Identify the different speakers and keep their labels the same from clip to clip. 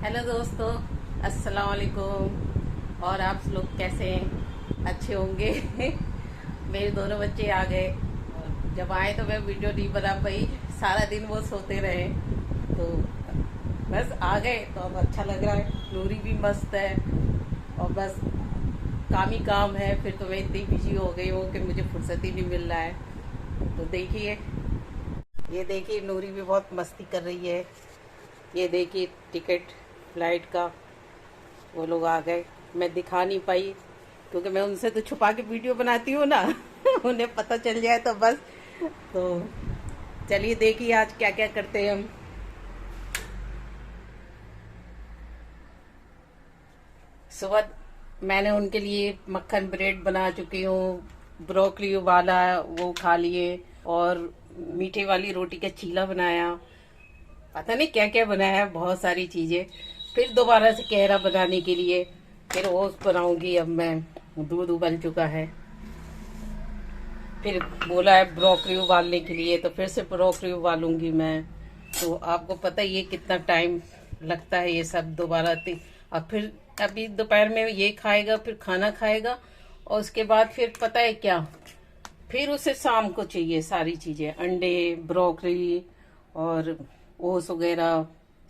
Speaker 1: Hello दोस्तों, अस्सलाम वालेकुम। और आप लोग कैसे हैं? अच्छे होंगे। मेरे दोनों बच्चे आ गए और जब आए तो मैं वीडियो नहीं बना पाई। सारा दिन वो सोते रहे तो बस आ गए तो अब अच्छा लग रहा है। नूरी भी मस्त है और बस काम ही काम है। फिर तो मैं इतनी बिजी हो गई हूँ कि मुझे फुर्सत ही नहीं मिल रहा है। तो देखिए, ये देखिए नूरी भी बहुत मस्ती कर रही है। ये देखिए टिकट फ्लाइट का वो लोग आ गए। मैं दिखा नहीं पाई क्योंकि मैं उनसे तो छुपा के वीडियो बनाती हूँ ना। उन्हें पता चल जाए तो बस। तो चलिए देखिए आज क्या क्या करते हैं हम। सुबह मैंने उनके लिए मक्खन ब्रेड बना चुकी हूँ। ब्रोकली वाला वो खा लिए और मीठे वाली रोटी का चीला बनाया। पता नहीं क्या क्या बनाया है, बहुत सारी चीजें। फिर दोबारा से कहरा बनाने के लिए फिर ओट्स बनाऊंगी। अब मैं दूध उबल चुका है। फिर बोला है ब्रोकली उबालने के लिए, तो फिर से ब्रोकली उबालूंगी मैं। तो आपको पता ही है कितना टाइम लगता है ये सब दोबारा अब फिर अभी दोपहर में ये खाएगा, फिर खाना खाएगा और उसके बाद फिर पता है क्या, फिर उसे शाम को चाहिए सारी चीजें, अंडे, ब्रोकली और ओस वगैरह,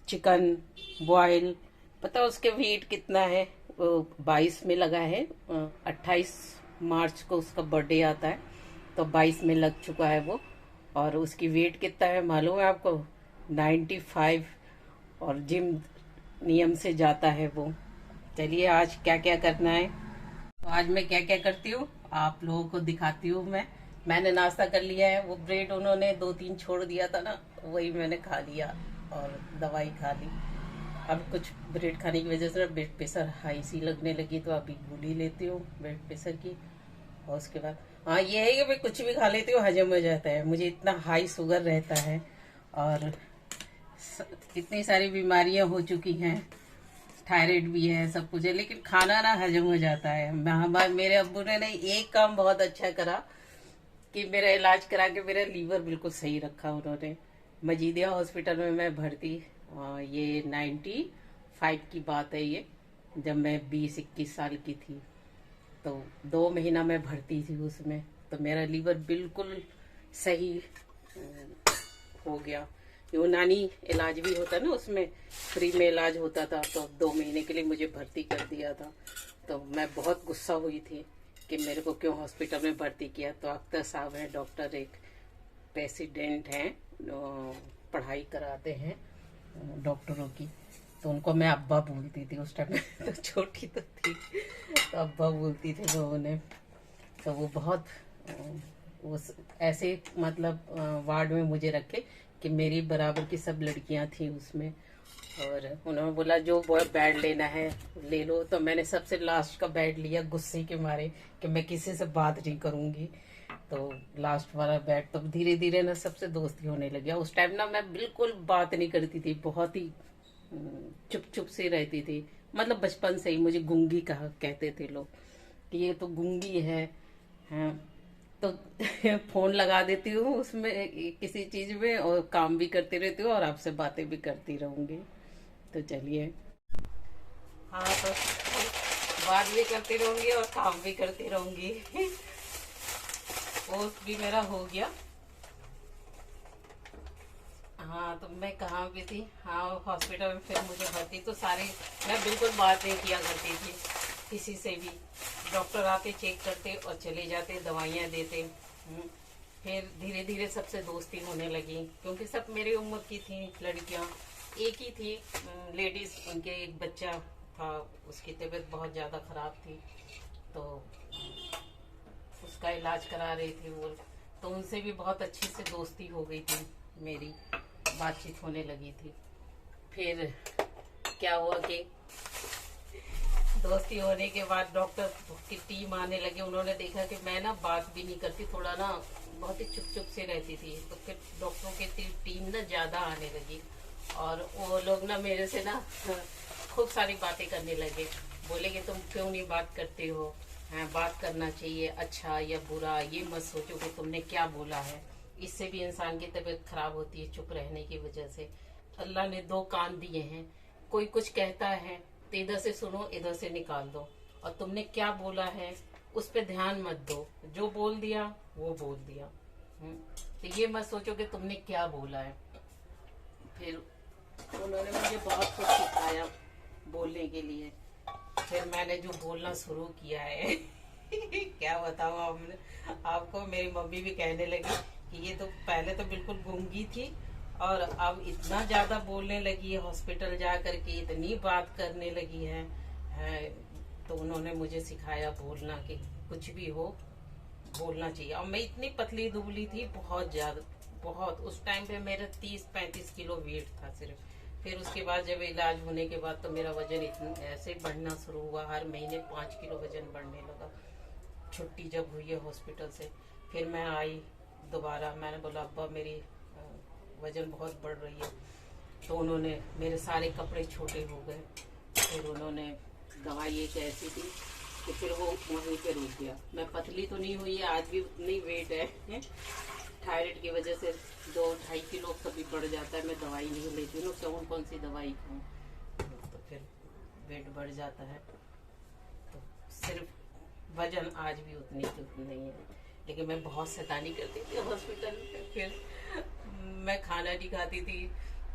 Speaker 1: चिकन बॉयल। पता उसके वेट कितना है? वो 22 में लगा है। 28 मार्च को उसका बर्थडे आता है तो 22 में लग चुका है वो। और उसकी वेट कितना है मालूम है आपको? 95। और जिम नियम से जाता है वो। चलिए आज क्या क्या करना है। तो आज मैं क्या क्या करती हूँ आप लोगों को दिखाती हूँ। मैंने नाश्ता कर लिया है। वो ब्रेड उन्होंने 2-3 छोड़ दिया था ना, वही मैंने खा लिया और दवाई खा ली। अब कुछ ब्रेड खाने की वजह से ब्लड प्रेशर हाई सी लगने लगी तो अभी गोली लेती हूँ ब्लड प्रेशर की। और उसके बाद हाँ ये है कि मैं कुछ भी खा लेती हूँ, हजम हो जाता है। मुझे इतना हाई शुगर रहता है और इतनी सारी बीमारियां हो चुकी हैं। थायराइड भी है, सब कुछ है, लेकिन खाना ना हजम हो जाता है। मेरे अब्बू ने नहीं एक काम बहुत अच्छा करा कि मेरा इलाज करा के मेरा लीवर बिल्कुल सही रखा उन्होंने। मजीदिया हॉस्पिटल में मैं भर्ती, ये 95 की बात है ये, जब मैं 20-21 साल की थी। तो 2 महीना मैं भर्ती थी उसमें। तो मेरा लीवर बिल्कुल सही हो गया। यूनानी इलाज भी होता ना, उसमें फ्री में इलाज होता था। तो 2 महीने के लिए मुझे भर्ती कर दिया था। तो मैं बहुत गुस्सा हुई थी कि मेरे को क्यों हॉस्पिटल में भर्ती किया। तो अख्तर साहब हैं डॉक्टर, एक प्रेसिडेंट हैं, पढ़ाई कराते हैं डॉक्टरों की। तो उनको मैं अब्बा बोलती थी उस टाइम। तो छोटी तो थी तो अब्बा बोलती थी मैं उन्हें। तो वो बहुत उस ऐसे मतलब वार्ड में मुझे रखे कि मेरी बराबर की सब लड़कियां थी उसमें। और उन्होंने बोला जो बेड लेना है ले लो। तो मैंने सबसे लास्ट का बेड लिया गुस्से के मारे कि मैं किसी से बात नहीं करूंगी। तो लास्ट वाला बेड, तो धीरे धीरे ना सबसे दोस्ती होने लगी। उस टाइम ना मैं बिल्कुल बात नहीं करती थी, बहुत ही चुप चुप से रहती थी। मतलब बचपन से ही मुझे गूंगी कहा कहते थे लोग कि ये तो गूंगी है। हाँ, तो फोन लगा देती हूँ उसमें किसी चीज में और काम भी करती रहती हूँ और आपसे बातें भी करती रहूंगी। तो चलिए, हाँ तो बात भी करती रहूंगी और काम भी करती रहूंगी। वो भी मेरा हो गया। हाँ तो मैं कहाँ भी थी, हाँ हॉस्पिटल में फिर मुझे भर्ती तो सारे, मैं बिल्कुल बात नहीं किया करती थी किसी से भी। डॉक्टर आते चेक करते और चले जाते, दवाइयाँ देते। फिर धीरे धीरे सबसे दोस्ती होने लगी क्योंकि सब मेरी उम्र की थी लड़कियाँ। एक ही थी लेडीज, उनके एक बच्चा था, उसकी तबीयत बहुत ज़्यादा ख़राब थी तो उसका इलाज करा रही थी वो। तो उनसे भी बहुत अच्छे से दोस्ती हो गई थी मेरी, बातचीत होने लगी थी। फिर क्या हुआ कि दोस्ती होने के बाद डॉक्टर की टीम आने लगी। उन्होंने देखा कि मैं ना बात भी नहीं करती, थोड़ा ना बहुत ही चुप चुप से रहती थी। तो फिर डॉक्टरों की टीम ना ज़्यादा आने लगी और वो लोग ना मेरे से ना खूब सारी बातें करने लगे। बोले कि तुम क्यों नहीं बात करते हो, हाँ बात करना चाहिए, अच्छा या बुरा ये मत सोचो कि तुमने क्या बोला है। इससे भी इंसान की तबीयत खराब होती है चुप रहने की वजह से। अल्लाह ने 2 कान दिए हैं, कोई कुछ कहता है तो इधर से सुनो, इधर से निकाल दो, और तुमने क्या बोला है उस पे ध्यान मत दो, जो बोल दिया वो बोल दिया। तो ये मत सोचो कि तुमने क्या बोला है। फिर उन्होंने मुझे बहुत कुछ सिखाया बोलने के लिए। फिर मैंने जो बोलना शुरू किया है क्या बताऊँ आपको, मेरी मम्मी भी कहने लगी कि ये तो पहले तो बिल्कुल गूंगी थी और अब इतना ज्यादा बोलने लगी है, हॉस्पिटल जा करके इतनी बात करने लगी है। तो उन्होंने मुझे सिखाया बोलना कि कुछ भी हो बोलना चाहिए। और मैं इतनी पतली दुबली थी, बहुत ज्यादा, बहुत। उस टाइम पे मेरा 30-35 किलो वेट था सिर्फ। फिर उसके बाद जब इलाज होने के बाद तो मेरा वजन इतना ऐसे बढ़ना शुरू हुआ, हर महीने 5 किलो वजन बढ़ने लगा। छुट्टी जब हुई है हॉस्पिटल से, फिर मैं आई दोबारा, मैंने बोला अब्बा मेरी वजन बहुत बढ़ रही है। तो उन्होंने, मेरे सारे कपड़े छोटे हो गए। फिर उन्होंने दवाई एक ऐसी दी कि फिर वो वहीं पे रुक गया। मैं पतली तो नहीं हुई है, आज भी उतनी वेट है। थायराइड की वजह से 2-2.5 किलो कभी बढ़ जाता है। मैं दवाई नहीं लेती हूँ, कौन सी दवाई खाऊं, तो फिर वेट बढ़ जाता है। तो सिर्फ वजन आज भी उतनी की उतनी नहीं है। लेकिन मैं बहुत शैतानी करती थी हॉस्पिटल में। फिर मैं खाना नहीं खाती थी,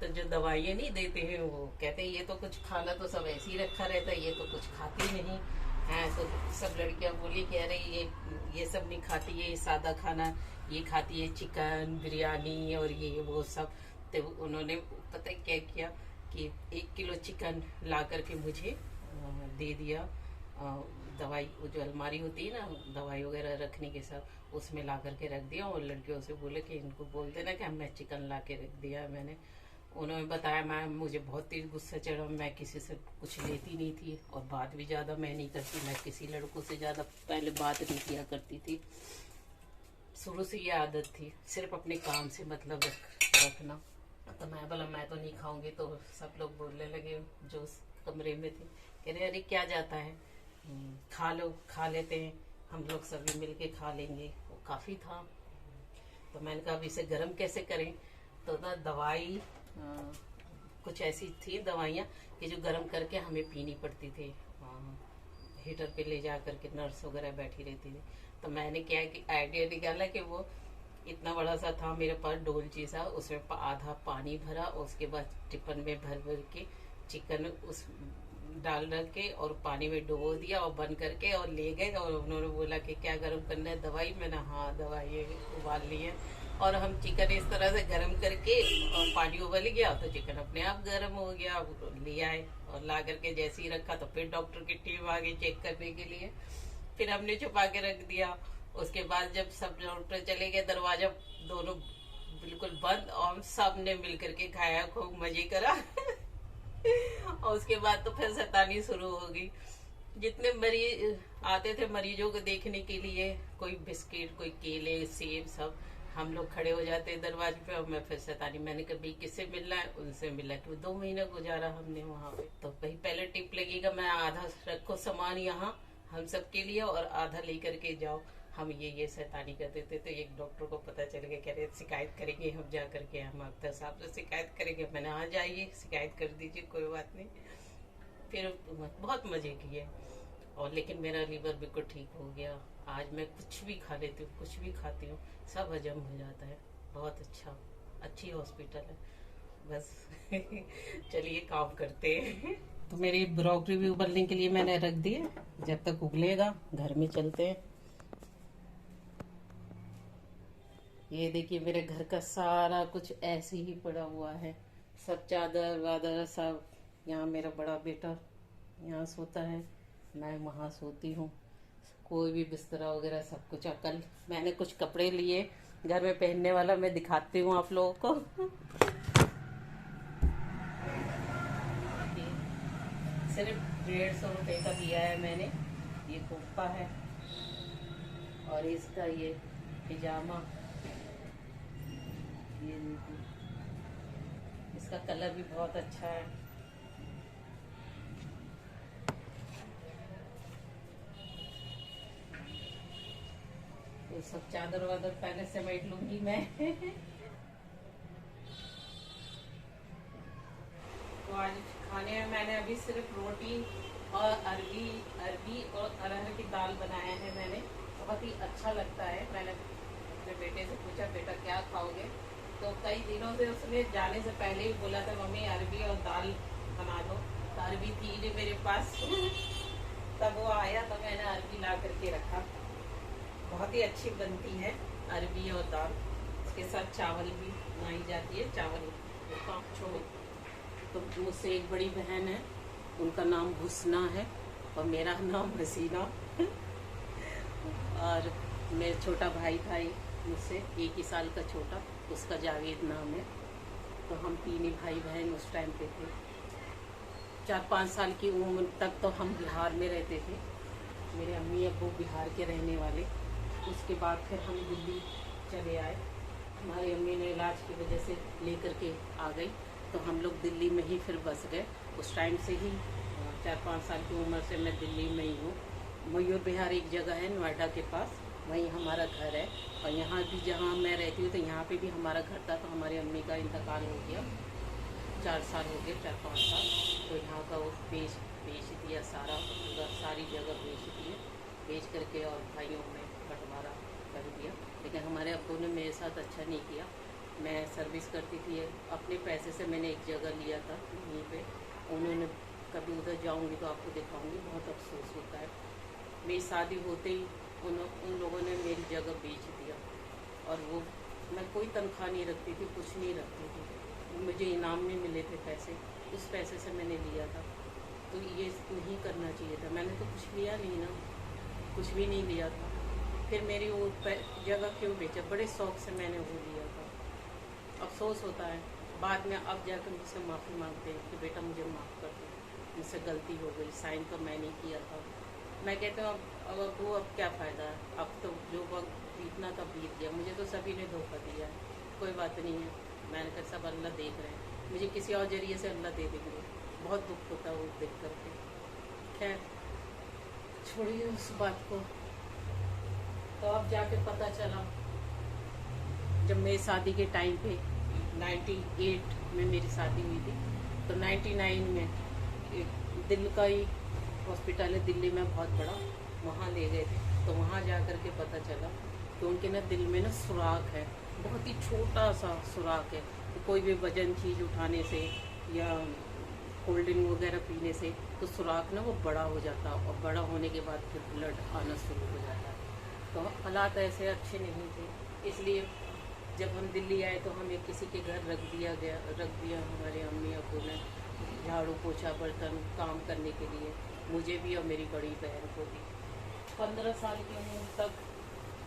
Speaker 1: तो जो दवाइयाँ नहीं देते हैं वो कहते हैं ये तो कुछ खाना तो सब ऐसे ही रखा रहता है, ये तो कुछ खाती नहीं है। तो सब लड़कियां बोली कि अरे ये सब नहीं खाती, ये सादा खाना ये खाती है, चिकन बिरयानी और ये वो सब। तो उन्होंने पता है क्या किया कि 1 किलो चिकन ला करके मुझे दे दिया। दवाई, वो जो अलमारी होती है ना दवाई वगैरह रखने के साथ, उसमें ला करके रख दिया। और लड़कियों से बोले कि इनको बोल देना कि मैं चिकन ला के रख दिया मैंने। उन्होंने बताया, मैम मुझे बहुत तेज गुस्सा चढ़ा, मैं किसी से कुछ लेती नहीं थी और बात भी ज़्यादा मैं नहीं करती। मैं किसी लड़कों से ज़्यादा पहले बात नहीं किया करती थी, शुरू से ये आदत थी, सिर्फ अपने काम से मतलब रखना। तो मैं बोला मैं तो नहीं खाऊंगी। तो सब लोग बोलने लगे जो उस कमरे में थे, कह रहे अरे क्या जाता है, खा लो, खा लेते हैं, हम लोग सभी मिलके खा लेंगे। वो काफ़ी था। तो मैंने कहा अब इसे गर्म कैसे करें। तो ना दवाई कुछ ऐसी थी दवाइयाँ कि जो गर्म करके हमें पीनी पड़ती थी। हीटर पे ले जा करके नर्स वगैरह बैठी रहती थी। तो मैंने क्या कि आइडिया निकाला कि वो इतना बड़ा सा था मेरे पास डोलची सा, उसमें आधा पानी भरा और उसके बाद टिफिन में भर भर के चिकन उस डाल रख के और पानी में डुबो दिया और बंद करके और ले गए। और उन्होंने बोला कि क्या गर्म करना है दवाई, मैंने हाँ दवाई उबाल ली है। और हम चिकन इस तरह से गर्म करके और पानी उबल गया तो चिकन अपने आप गर्म हो गया। ले आए और ला करके जैसे ही रखा तो फिर डॉक्टर की टीम आ गई चेक करने के लिए। फिर हमने छुपा के रख दिया। उसके बाद जब सब डॉक्टर चले गए, दरवाजा दोनों बिल्कुल बंद और हम सब ने मिल करके खाया, खूब मजे करा। और उसके बाद तो फिर शैतानी शुरू हो गई। जितने मरीज आते थे मरीजों को देखने के लिए, कोई बिस्किट, कोई केले, सेब, सब हम लोग खड़े हो जाते दरवाजे पे। और मैं फिर शैतानी, मैंने कभी किससे मिलना है उनसे मिला। कि 2 महीना गुजारा हमने वहाँ पे। तो भाई पहले टिप लगेगा, मैं आधा रखो सामान यहाँ हम सब के लिए और आधा लेकर के जाओ। हम ये शैतानी करते थे। तो एक डॉक्टर को पता चल गया, कह रहे शिकायत करेंगे हम, जा करके हम अख्तर साहब से शिकायत करेंगे। मैंने हाँ जाइए शिकायत कर दीजिए, कोई बात नहीं। फिर बहुत मजे किए। और लेकिन मेरा लीवर बिल्कुल ठीक हो गया। आज मैं कुछ भी खा लेती हूँ, कुछ भी खाती हूँ, सब हजम हो जाता है। बहुत अच्छी हॉस्पिटल है। बस चलिए काम करते हैं। तो मेरी ब्रोकली भी उबलने के लिए मैंने रख दी है, जब तक उबलेगा घर में चलते हैं। ये देखिए मेरे घर का सारा कुछ ऐसे ही पड़ा हुआ है, सब चादर वादर सब। यहाँ मेरा बड़ा बेटा यहाँ सोता है, मैं वहाँ सोती हूँ। कोई भी बिस्तरा वगैरह सब कुछ। कल मैंने कुछ कपड़े लिए घर में पहनने वाला, मैं दिखाती हूँ आप लोगों को। सिर्फ 150 रुपये का लिया है मैंने। ये कुर्ता है और इसका ये पिजामा, ये देखिए इसका कलर भी बहुत अच्छा है। तो सब चादर वादर पहले समेट लूंगी मैं। तो आज खाने में मैंने अभी सिर्फ रोटी और अरबी और अरहर की दाल बनाया है मैंने। बहुत ही अच्छा लगता है। मैंने अपने बेटे से पूछा, बेटा क्या खाओगे? तो कई दिनों से उसने जाने से पहले ही बोला था, मम्मी अरबी और दाल बना दो। तो अरबी थी नहीं मेरे पास तब वो आया तो मैंने अरबी ला करके रखा। बहुत ही अच्छी बनती है अरबी और दाल। इसके साथ चावल भी बनाई जाती है, चावल छोड़। तो मुझसे एक बड़ी बहन है, उनका नाम हुस्ना है और मेरा नाम हसीना और मेरा छोटा भाई था मुझसे 1 ही साल का छोटा, उसका जावेद नाम है। तो हम 3 ही भाई बहन उस टाइम पे थे। 4-5 साल की उम्र तक तो हम बिहार में रहते थे। मेरे अम्मी अब्बू बिहार के रहने वाले। उसके बाद फिर हम दिल्ली चले आए। हमारी अम्मी ने इलाज की वजह से लेकर के आ गई, तो हम लोग दिल्ली में ही फिर बस गए। उस टाइम से ही 4-5 साल की उम्र से मैं दिल्ली में ही हूँ। मयूर विहार एक जगह है नोएडा के पास, वहीं हमारा घर है। और यहाँ भी जहाँ मैं रहती हूँ तो यहाँ पे भी हमारा घर था। तो हमारी अम्मी का इंतकाल हो गया, 4 साल हो गए, 4-5 साल। तो यहाँ का वो बेच दिया सारी जगह बेच करके और भाइयों में बंटवारा कर दिया। लेकिन हमारे अब्बू ने मेरे साथ अच्छा नहीं किया। मैं सर्विस करती थी, अपने पैसे से मैंने एक जगह लिया था यहीं पे। उन्होंने कभी उधर जाऊंगी तो आपको दिखाऊंगी, बहुत अफसोस होता है। मेरी शादी होते ही उन लोगों ने मेरी जगह बेच दिया। और वो मैं कोई तनख्वाह नहीं रखती थी, कुछ नहीं रखती थी। मुझे इनाम में मिले थे पैसे, उस पैसे से मैंने लिया था। तो ये नहीं करना चाहिए था। मैंने तो कुछ लिया नहीं ना, कुछ भी नहीं लिया था। फिर मेरी वो जगह क्यों बेचा? बड़े शौक से मैंने वो लिया था। अफसोस होता है बाद में। अब जाकर मुझसे माफ़ी मांगते हैं कि बेटा मुझे माफ़ कर दो, मुझसे गलती हो गई, साइन तो मैं नहीं किया था। मैं कहती हूँ अब अब्बू अब क्या फ़ायदा है, अब तो जो वक्त बीतना था बीत गया। मुझे तो सभी ने धोखा दिया है, कोई बात नहीं है। मैंने कहा सब अल्लाह देख रहे हैं, मुझे किसी और जरिए से अल्लाह दे देंगे। बहुत दुख होता है वो देख करके। खैर छोड़िए उस बात को। तो अब जाके पता चला, जब मेरी शादी के टाइम पे 98 में मेरी शादी हुई थी, तो 99 में दिल का ही हॉस्पिटल है दिल्ली में बहुत बड़ा, वहाँ ले गए थे। तो वहाँ जा कर के पता चला कि उनके ना दिल में ना सुराख है, बहुत ही छोटा सा सुराख है। तो कोई भी वजन चीज़ उठाने से या कोल्ड ड्रिंक वगैरह पीने से तो सुराख ना वो बड़ा हो जाता, और बड़ा होने के बाद फिर ब्लड आना शुरू हो जाता है। तो हालात ऐसे अच्छे नहीं थे, इसलिए जब हम दिल्ली आए तो हमें किसी के घर रख दिया हमारे अम्मी अब्बू ने, झाड़ू पोछा बर्तन काम करने के लिए, मुझे भी और मेरी बड़ी बहन को भी। 15 साल की उम्र तक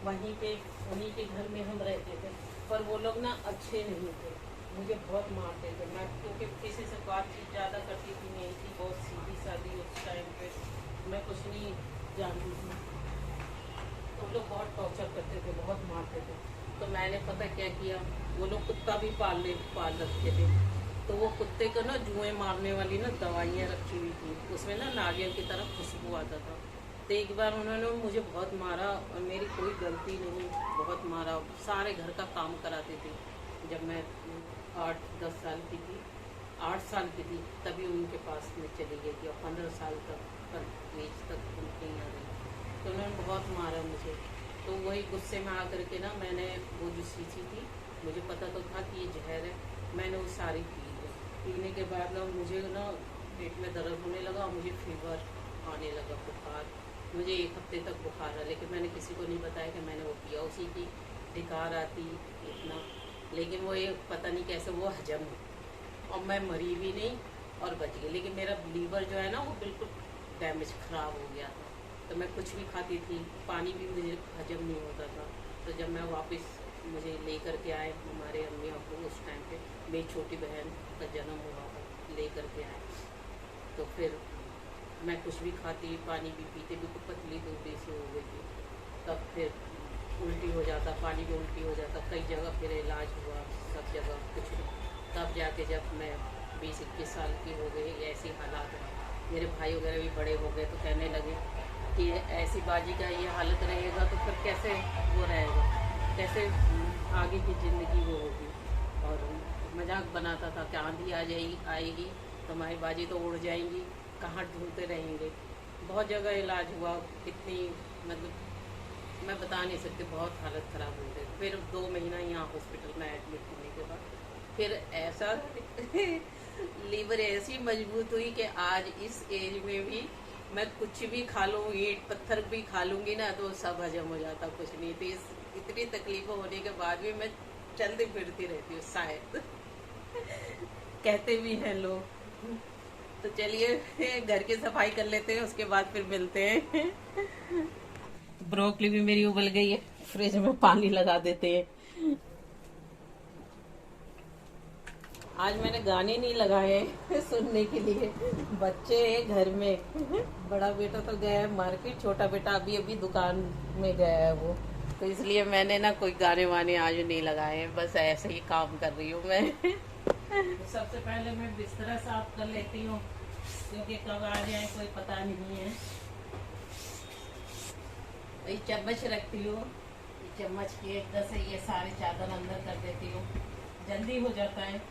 Speaker 1: वहीं पे उन्हीं के घर में हम रहते थे। पर वो लोग ना अच्छे नहीं थे, मुझे बहुत मारते थे। मैं क्योंकि किसी से बातचीत ज़्यादा करती थी नहीं थी, बहुत सीधी सादी उस टाइम पे, मैं कुछ नहीं जानती थी। तो लोग बहुत टॉर्चर करते थे, बहुत मारते थे। तो मैंने पता क्या किया, वो लोग कुत्ता भी पाल रखे थे। तो वो कुत्ते को ना जुएं मारने वाली ना दवाइयाँ रखी हुई थी, उसमें ना नारियल की तरह खुशबू आता था। तो एक बार उन्होंने मुझे बहुत मारा और मेरी कोई गलती नहीं, बहुत मारा। सारे घर का काम कराते थे। जब मैं 8-10 साल की थी, 8 साल की थी, तभी उनके पास में चली गई थी और 15 साल तक एज तक उनके यहाँ रही। तो उन्होंने बहुत मारा मुझे। तो वही गुस्से में आकर के ना मैंने वो जो शीशी थी, मुझे पता तो था कि ये जहर है, मैंने वो सारी पी ली। पीने के बाद ना मुझे ना पेट में दर्द होने लगा, मुझे फीवर आने लगा, बुखार। मुझे 1 हफ्ते तक बुखार रहा, लेकिन मैंने किसी को नहीं बताया कि मैंने वो पिया। उसी की ढिकार आती इतना, लेकिन वो ये पता नहीं कैसे वो हजम हुई और मैं मरी भी नहीं और बच गई। लेकिन मेरा लीवर जो है ना वो बिल्कुल डैमेज ख़राब हो गया था। तो मैं कुछ भी खाती थी, पानी भी मुझे हजम नहीं होता था। तो जब मैं वापस मुझे लेकर के आए हमारे अम्मी अब्बू, उस टाइम पे मेरी छोटी बहन का जन्म हुआ था, लेकर के आए। तो फिर मैं कुछ भी खाती, पानी भी पीते, बिल्कुल पतली दूबली सी हो गई थी। तब फिर उल्टी हो जाता, पानी भी उल्टी हो जाता। कई जगह फिर इलाज हुआ, सब जगह कुछ नहीं। तब जाके जब मैं 20-21 साल की हो गई, ऐसी हालात है। मेरे भाई वगैरह भी बड़े हो गए, तो कहने लगे कि ऐसी बाजी का ये हालत रहेगा तो फिर कैसे वो रहेगा, कैसे आगे की ज़िंदगी वो होगी। और मजाक बनाता था कि आंधी आएगी तो हमारी बाजी तो उड़ जाएंगी, कहाँ ढूंढते रहेंगे। बहुत जगह इलाज हुआ, कितनी मतलब मैं बता नहीं सकती, बहुत हालत ख़राब हो गई। फिर 2 महीना यहाँ हॉस्पिटल में एडमिट होने के बाद फिर ऐसा लीवर ऐसी मजबूत हुई कि आज इस एज में भी मैं कुछ भी खा लूँ, ईंट पत्थर भी खा लूँगी ना तो सब हजम हो जाता, कुछ नहीं। तो इस इतनी तकलीफों होने के बाद भी मैं चलती फिरती रहती हूँ शायद कहते भी हैं लोग। तो चलिए घर की सफाई कर लेते हैं, उसके बाद फिर मिलते हैं। ब्रोकली भी मेरी उबल गई है, फ्रिज में पानी लगा देते हैं। आज मैंने गाने नहीं लगाए सुनने के लिए, बच्चे घर में। बड़ा बेटा तो गया है मार्केट, छोटा बेटा अभी अभी दुकान में गया है वो, तो इसलिए मैंने ना कोई गाने वाने आज नहीं लगाए हैं, बस ऐसे ही काम कर रही हूँ मैं। तो सबसे पहले मैं बिस्तरा साफ कर लेती हूँ, क्योंकि कब आ जाए कोई पता नहीं है। ये चम्मच रखती हूँ, चम्मच के एकदम से ये सारे चादर अंदर कर देती हूँ, जल्दी हो जाता है।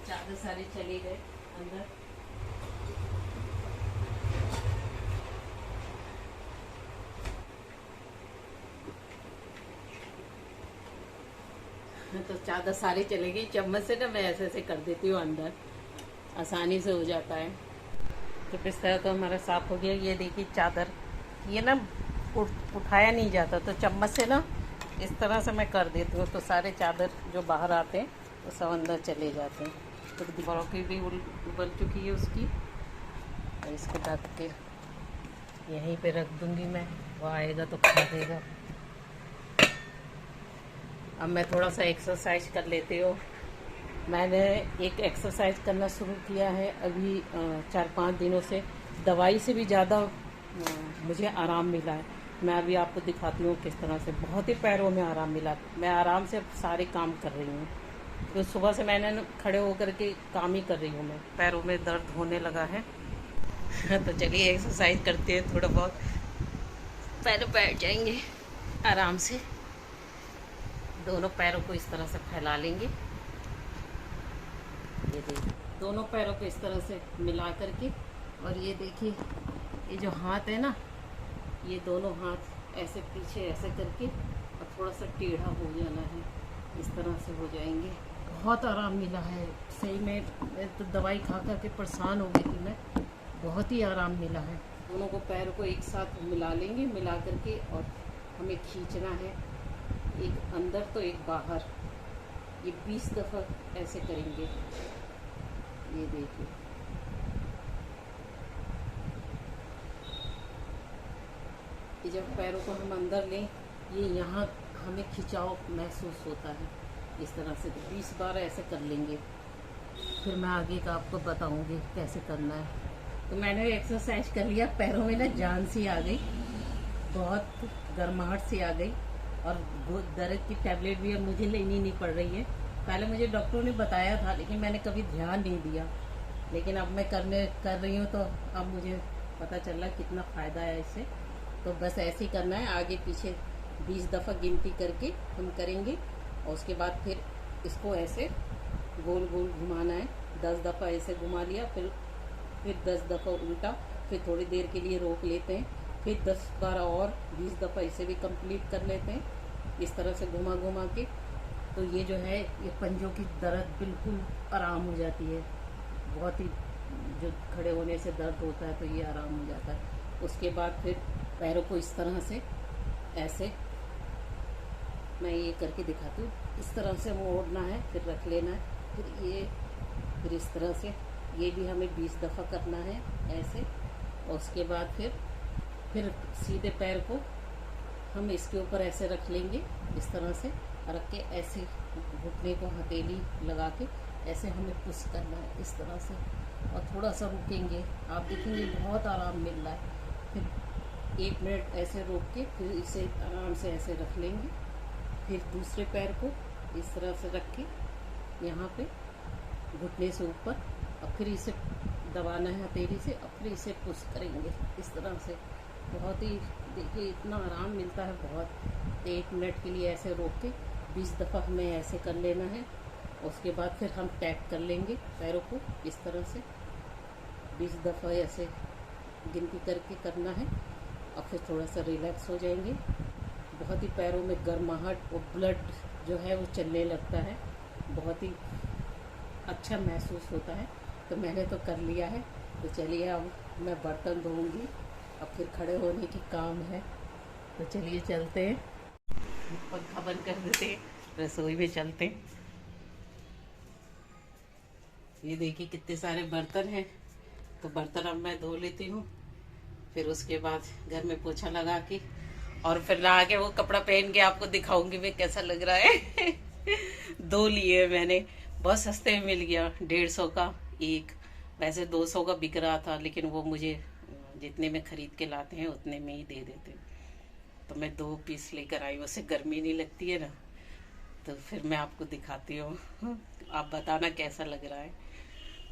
Speaker 1: चादर सारे चले गए अंदर। तो चादर सारी चले गई, चम्मच से ना मैं ऐसे ऐसे कर देती हूँ अंदर, आसानी से हो जाता है। तो बिस्तर तो हमारा साफ हो गया। ये देखिए चादर, ये ना उठाया नहीं जाता, तो चम्मच से ना इस तरह से मैं कर देती हूँ, तो सारे चादर जो बाहर आते हैं वो सब अंदर चले जाते हैं। तो दीवारों की भी उबल चुकी है उसकी, और इसको ढक के यहीं पे रख दूँगी मैं, वो आएगा तो खा देगा। अब मैं थोड़ा सा एक्सरसाइज कर लेती हूँ। मैंने एक एक्सरसाइज करना शुरू किया है अभी 4-5 दिनों से, दवाई से भी ज़्यादा मुझे आराम मिला है। मैं अभी आपको दिखाती हूँ किस तरह से, बहुत ही पैरों में आराम मिला। मैं आराम से सारे काम कर रही हूँ, तो सुबह से मैंने खड़े होकर के काम ही कर रही हूँ मैं, पैरों में दर्द होने लगा है। तो चलिए एक्सरसाइज करते हैं, थोड़ा बहुत पैर बैठ जाएंगे आराम से। दोनों पैरों को इस तरह से फैला लेंगे, ये देखिए दोनों पैरों को इस तरह से मिला करके, और ये देखिए ये जो हाथ है ना, ये दोनों हाथ ऐसे पीछे ऐसे करके और थोड़ा सा टेढ़ा हो जाना है, इस तरह से हो जाएंगे। बहुत आराम मिला है सही में, मैं तो दवाई खा कर के परेशान हो गई थी मैं, बहुत ही आराम मिला है। दोनों को पैरों को एक साथ मिला लेंगे, मिला करके और हमें खींचना है, एक अंदर तो एक बाहर, ये 20 दफ़ा ऐसे करेंगे। ये देखिए कि जब पैरों को हम अंदर लें, ये यहाँ हमें खिंचाव महसूस होता है, इस तरह से 20 बार ऐसे कर लेंगे। फिर मैं आगे का आपको बताऊंगी कैसे करना है। तो मैंने एक्सरसाइज कर लिया, पैरों में ना जान सी आ गई, बहुत गर्माहट सी आ गई, और दर्द की टैबलेट भी अब मुझे लेनी नहीं पड़ रही है। पहले मुझे डॉक्टर ने बताया था, लेकिन मैंने कभी ध्यान नहीं दिया, लेकिन अब मैं कर रही हूँ, तो अब मुझे पता चला कितना फ़ायदा है इससे। तो बस ऐसे ही करना है, आगे पीछे 20 दफ़ा गिनती करके हम करेंगे, और उसके बाद फिर इसको ऐसे गोल गोल घुमाना है। 10 दफ़ा ऐसे घुमा लिया, फिर 10 दफ़ा उल्टा, फिर थोड़ी देर के लिए रोक लेते हैं, फिर 10-12 और 20 दफ़ा इसे भी कंप्लीट कर लेते हैं, इस तरह से घुमा घुमा के। तो ये जो है, ये पंजों की दर्द बिल्कुल आराम हो जाती है, बहुत ही जो खड़े होने से दर्द होता है तो ये आराम हो जाता है। उसके बाद फिर पैरों को इस तरह से ऐसे, मैं ये करके दिखाती हूँ, इस तरह से मोड़ना है, फिर रख लेना है, फिर इस तरह से, ये भी हमें 20 दफ़ा करना है ऐसे। और उसके बाद फिर सीधे पैर को हम इसके ऊपर ऐसे रख लेंगे, इस तरह से रख के ऐसे घुटने को हथेली लगा के ऐसे हमें पुश करना है, इस तरह से, और थोड़ा सा रुकेंगे, आप देखेंगे बहुत आराम मिल रहा है। फिर 1 मिनट ऐसे रोक के फिर इसे आराम से ऐसे रख लेंगे, फिर दूसरे पैर को इस तरह से रख के यहाँ पे घुटने से ऊपर, और फिर इसे दबाना है हथेली से, और फिर इसे पुश करेंगे इस तरह से। बहुत ही देखिए इतना आराम मिलता है बहुत। 1 मिनट के लिए ऐसे रोक के 20 दफ़ा हमें ऐसे कर लेना है, उसके बाद फिर हम टैप कर लेंगे पैरों को इस तरह से 20 दफ़ा ऐसे गिनती करके करना है और फिर थोड़ा सा रिलैक्स हो जाएंगे। बहुत ही पैरों में गर्माहट और ब्लड जो है वो चलने लगता है, बहुत ही अच्छा महसूस होता है। तो मैंने तो कर लिया है। तो चलिए अब मैं बर्तन धोऊंगी, अब फिर खड़े होने की काम है। तो चलिए चलते हैं, पंखा बंद कर देते हैं, रसोई में चलते हैं। ये देखिए कितने सारे बर्तन हैं, तो बर्तन अब मैं धो लेती हूँ, फिर उसके बाद घर में पोछा लगा के और फिर नहा के वो कपड़ा पहन के आपको दिखाऊंगी मैं कैसा लग रहा है। दो लिए मैंने, बहुत सस्ते में मिल गया, 150 का एक। वैसे 200 का बिक रहा था, लेकिन वो मुझे जितने में खरीद के लाते हैं उतने में ही दे देते हैं। तो मैं 2 पीस लेकर आई, उससे गर्मी नहीं लगती है ना। तो फिर मैं आपको दिखाती हूँ, आप बताना कैसा लग रहा है।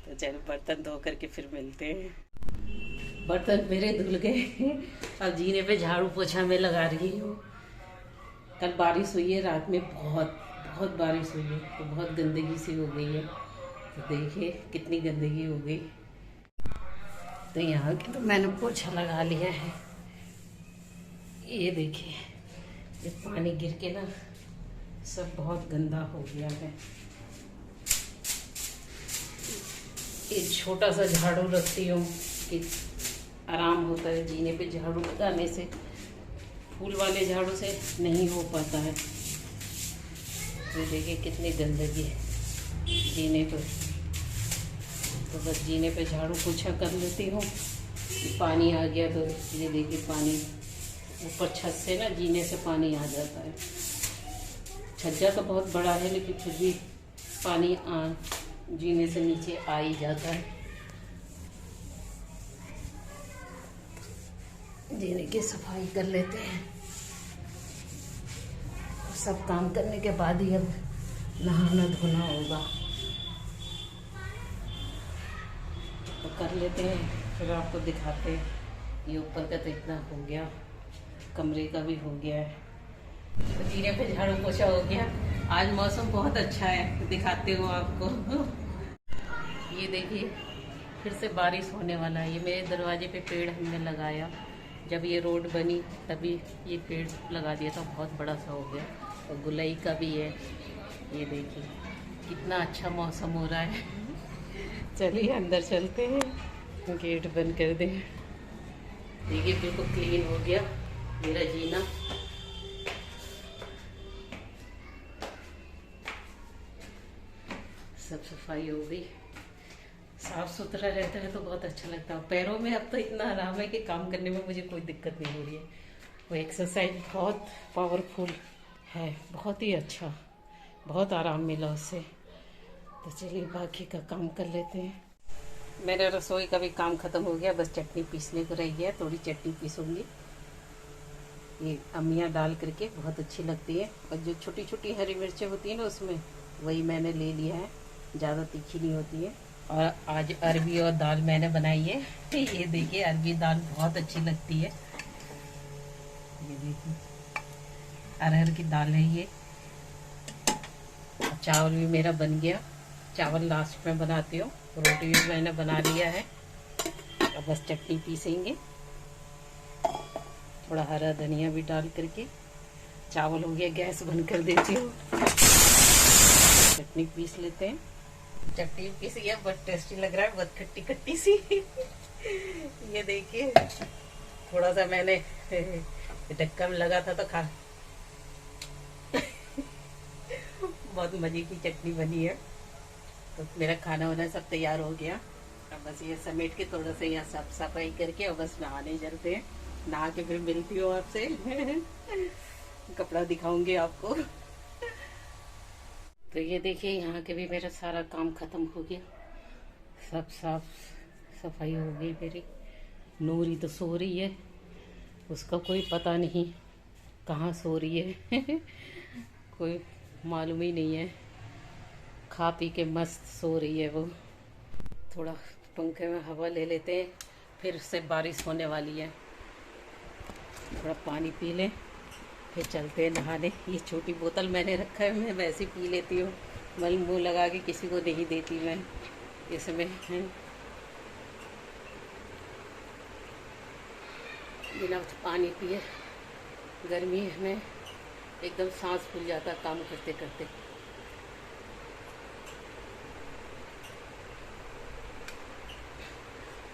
Speaker 1: तो चलो बर्तन धो करके फिर मिलते हैं। बर्तन मेरे धुल गए, अब जीने पे झाड़ू पोछा मैं लगा रही हूँ। कल बारिश हुई है रात में, बहुत बहुत बारिश हुई है, तो बहुत गंदगी सी हो गई है। तो देखिए कितनी गंदगी हो गई। तो यहाँ के तो मैंने पोछा लगा लिया है। ये देखिए ये पानी गिर के ना सब बहुत गंदा हो गया है। एक छोटा सा झाड़ू रखती हूँ कि आराम होता है जीने पे झाड़ू लगाने से, फूल वाले झाड़ू से नहीं हो पाता है। ये देखिए कितनी गंदगी है जीने पर। तो बस जीने पे झाड़ू पोछा कर लेती हूँ। पानी आ गया तो ये देखिए पानी ऊपर छत से ना जीने से पानी आ जाता है। छज्जा तो बहुत बड़ा है, लेकिन फिर भी पानी जीने से नीचे आ ही जाता है। जीने की सफाई कर लेते हैं। सब काम करने के बाद ही अब नहाना धोना होगा, तो कर लेते हैं, फिर आपको दिखाते हैं। ये ऊपर का तो इतना हो गया, कमरे का भी हो गया है, तो जीने पे झाड़ू पोछा हो गया। आज मौसम बहुत अच्छा है, दिखाते हो आपको। ये देखिए फिर से बारिश होने वाला है। ये मेरे दरवाजे पे पेड़ हमने लगाया, जब ये रोड बनी तभी ये पेड़ लगा दिया था, बहुत बड़ा सा हो गया। और गुलई का भी है। ये देखिए कितना अच्छा मौसम हो रहा है। चलिए अंदर चलते हैं, गेट बंद कर दें। देखिए बिल्कुल क्लीन हो गया मेरा जीना। सब सफाई हो गई, साफ सुथरा रहता है तो बहुत अच्छा लगता है। पैरों में अब तो इतना आराम है कि काम करने में मुझे कोई दिक्कत नहीं हो रही है। वो एक्सरसाइज बहुत पावरफुल है, बहुत ही अच्छा, बहुत आराम मिला उससे। तो चलिए बाकी का काम कर लेते हैं। मेरे रसोई का भी काम खत्म हो गया, बस चटनी पीसने को रह गया। थोड़ी चटनी पीसूंगी, ये अम्मियाँ डाल करके बहुत अच्छी लगती है। और जो छोटी छोटी हरी मिर्चें होती है ना, उसमें वही मैंने ले लिया है, ज़्यादा तीखी नहीं होती है। और आज अरबी और दाल मैंने बनाई है। ये देखिए अरबी दाल बहुत अच्छी लगती है। ये देखिए अरहर की दाल है ये। चावल भी मेरा बन गया, चावल लास्ट में बनाती हूँ। रोटी भी मैंने बना लिया है, अब बस चटनी पीसेंगे। थोड़ा हरा धनिया भी डाल करके चावल हो गया, गैस बंद कर देती हूँ। चटनी पीस लेते हैं। चटनी पीसी है, बहुत टेस्टी लग रहा है, बहुत खट्टी खट्टी सी। ये देखिए थोड़ा सा मैंने ढक्कन लगा था तो खा बहुत मजे की चटनी बनी है। तो मेरा खाना वाना सब तैयार हो गया, अब बस ये समेट के थोड़ा सा यहाँ साफ सफाई करके और बस नहाने चलते हैं। नहा के फिर मिलती हूँ आपसे। कपड़ा दिखाऊंगी आपको। तो ये देखिए यहाँ के भी मेरा सारा काम खत्म हो गया, सब साफ सफाई हो गई मेरी। नूरी तो सो रही है, उसका कोई पता नहीं कहाँ सो रही है। कोई मालूम ही नहीं है, खा पी के मस्त सो रही है वो। थोड़ा पंखे में हवा ले लेते हैं, फिर से बारिश होने वाली है। थोड़ा पानी पी लें, फिर चलते हैं नहाने। ये छोटी बोतल मैंने रखा है, मैं वैसे पी लेती हूँ, मल मुँह लगा के किसी को नहीं देती मैं इसमें। बिना पानी पिए गर्मी में एकदम सांस फूल जाता काम करते करते।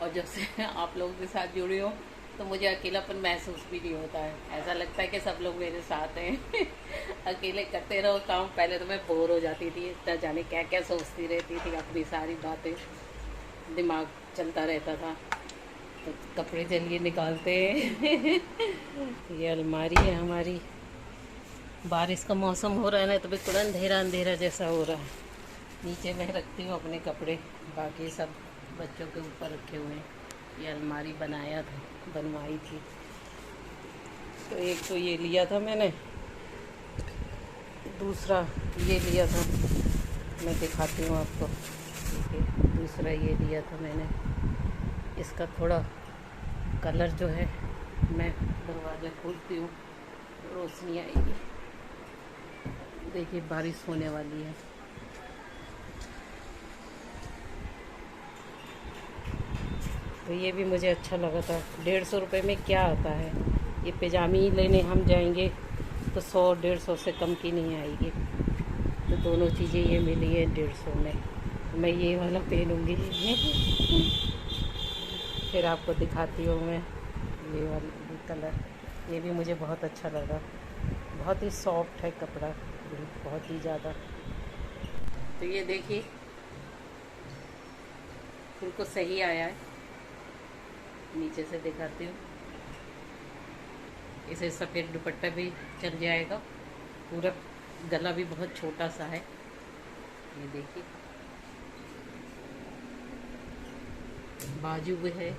Speaker 1: और जब से आप लोगों के साथ जुड़ी हो तो मुझे अकेलापन महसूस भी नहीं होता है। ऐसा लगता है कि सब लोग मेरे साथ हैं। अकेले करते रहो काम। पहले तो मैं बोर हो जाती थी, इतना जाने क्या क्या सोचती रहती थी, अपनी सारी बातें दिमाग चलता रहता था। तो कपड़े चलिए निकालते हैं। ये अलमारी है हमारी। बारिश का मौसम हो रहा है ना, तो भी तुरंत अंधेरा अंधेरा जैसा हो रहा है। नीचे मैं रखती हूँ अपने कपड़े, बाकी सब बच्चों के ऊपर रखे हुए हैं। ये अलमारी बनवाई थी। तो एक तो ये लिया था मैंने, दूसरा ये लिया था, मैं दिखाती हूँ आपको। ठीक है, दूसरा ये लिया था मैंने। इसका थोड़ा कलर जो है, मैं दरवाज़ा खोलती हूँ रोशनी आएगी। देखिए बारिश होने वाली है। तो ये भी मुझे अच्छा लगा था। 150 रुपये में क्या आता है। ये पैजामी लेने हम जाएंगे तो 100-150 से कम की नहीं आएगी। तो दोनों चीज़ें ये मिली है 150 में। मैं ये वाला पहनूँगी। फिर आपको दिखाती हूँ मैं ये वाला कलर। ये भी मुझे बहुत अच्छा लगा। बहुत ही सॉफ्ट है कपड़ा, बहुत ही ज़्यादा। तो ये देखिए बिल्कुल सही आया है। नीचे से दिखाती हूँ। इसे सफ़ेद दुपट्टा भी चल जाएगा। पूरा गला भी बहुत छोटा सा है। ये देखिए बाजू भी है।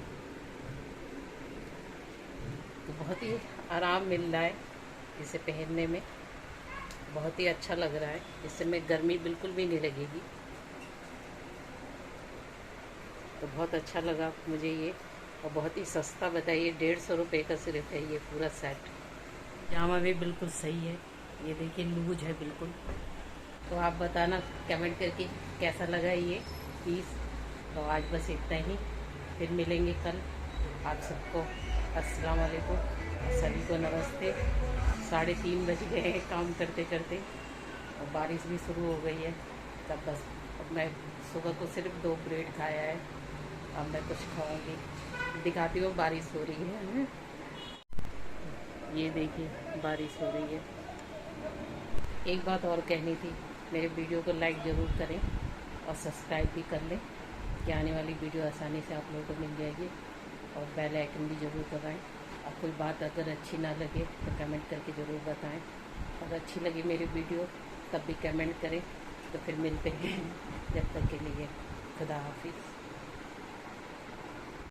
Speaker 1: तो बहुत ही आराम मिल रहा है इसे पहनने में। बहुत ही अच्छा लग रहा है। इससे में गर्मी बिल्कुल भी नहीं लगेगी। तो बहुत अच्छा लगा मुझे ये। और बहुत ही सस्ता बताइए, 150 रुपये का सिर्फ है ये पूरा सेट। जामा भी बिल्कुल सही है। ये देखिए लूज है बिल्कुल। तो आप बताना कमेंट करके कैसा लगा ये पीस। तो आज बस इतना ही, फिर मिलेंगे कल। आप सबको अस्सलाम वालेकुम, सभी को नमस्ते। 3:30 बज गए हैं काम करते करते, और बारिश भी शुरू हो गई है। तब बस अब मैं सुबह को सिर्फ 2 ब्रेड खाया है। अब मैं कुछ खाऊंगी, दिखाती हूँ। बारिश हो रही है। ये देखिए बारिश हो रही है। एक बात और कहनी थी, मेरे वीडियो को लाइक ज़रूर करें और सब्सक्राइब भी कर लें कि आने वाली वीडियो आसानी से आप लोगों को मिल जाएगी। और बेल आइकन भी ज़रूर दबाएं। और कोई बात अगर अच्छी ना लगे तो कमेंट करके ज़रूर बताएं। अगर अच्छी लगी मेरी वीडियो तब भी कमेंट करें। तो फिर मिलते हैं। जब तक के लिए खुदा हाफिज़।